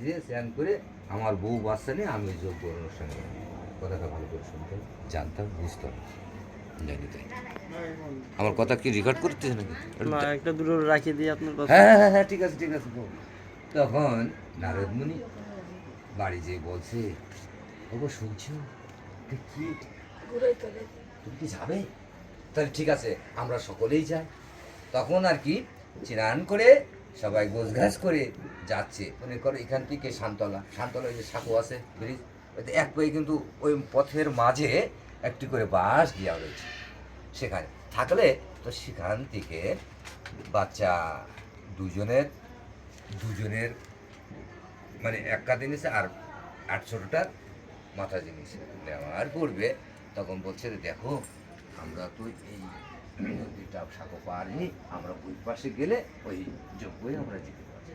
যে স্নান করে আমার বউ বাচ্চা নিয়ে আমি যোগ্য অনুষ্ঠানে কথাটা ভালো করে শুনতাম, জানতাম, বুঝতাম, জানি তাই। আমার কথা কি রেকর্ড করতেছে নাকি? না, একটা দুটো রাখিয়ে দিই আপনার কথা। হ্যাঁ হ্যাঁ হ্যাঁ হ্যাঁ, ঠিক আছে ঠিক আছে। তখন নারদমুনি বাড়ি যেয়ে বলছে, ওগো শুনছো কি, তুমি কি যাবে? তাহলে ঠিক আছে, আমরা সকলেই যাই। তখন আর কি স্নান করে সবাই গোছগাছ করে যাচ্ছে। মনে করো এখান থেকে শান্তলা, শান্তলা যে সাঁকো আছে ব্রিজ, ওইতে এক পায়ে কিন্তু ওই পথের মাঝে একটি করে বাঁশ দেওয়া রয়েছে। সেখানে থাকলে তো সেখান থেকে বাচ্চা দুজনের দুজনের মানে একটা জিনিস আর 800টার মাথা জিনিস নেওয়ার পূর্বে তখন বলছে যে, দেখো আমরা তো এই নদীটা সাঁকো পারিনি, আমরা ওই পাশে গেলে ওই যোগ্যই আমরা যেতে পারছি।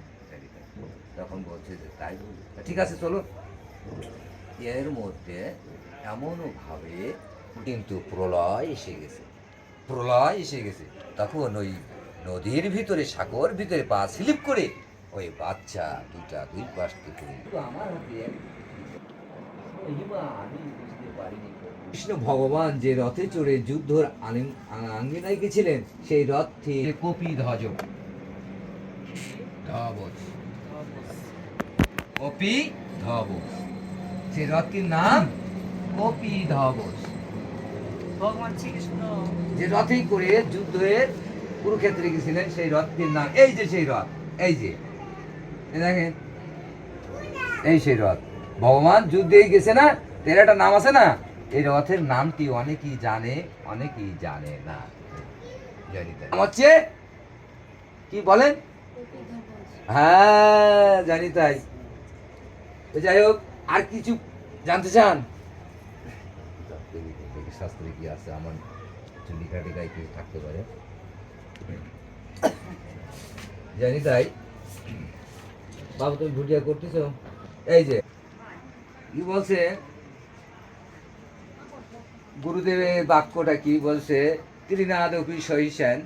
তখন বলছে যে তাই বলি, ঠিক আছে চলো। এর মধ্যে এমনও ভাবে কিন্তু প্রলয় এসে গেছে, প্রলয় এসে গেছে। তখন ওই নদীর ভিতরে সাগর ভিতরে পা স্লিপ করে ওই বাচ্চা দুটা দুই পাশ থেকে আমার হাতে আমি বুঝতে পারিনি। কৃষ্ণ ভগবান যে রথে চড়ে যুদ্ধর আঙ্গিনায় গেছিলেন, সেই রথে কপি ধ্বজ ধ্বজ কপি ধ্বজ, সেই রথটির নাম কপি ধ্বজ। ভগবান শ্রীকৃষ্ণ যে রথেই করে যুদ্ধের কুরুক্ষেত্রে গেছিলেন, সেই রথটির নাম এই যে সেই রথ, এই যে দেখেন, এই সেই রথ। ভগবান যুদ্ধে গেছে না, এর একটা নাম আছে না, এই রথের নামটি অনেকেই জানে, অনেকেই জানে না। নাম হচ্ছে কি বলেন? হ্যাঁ জানি তাই। তো যাই হোক, আর কিছু জানতে চান? শাস্ত্রে কি আছে, আমার লিখা টিকায় কি থাকতে পারে, জানি তাই। বাবু তুমি ভুটিয়া করতেছো, এই যে কি বলছে গুরুদেবের বাক্যটা কি বলছে, ত্রিনাদপি সহিষ্যান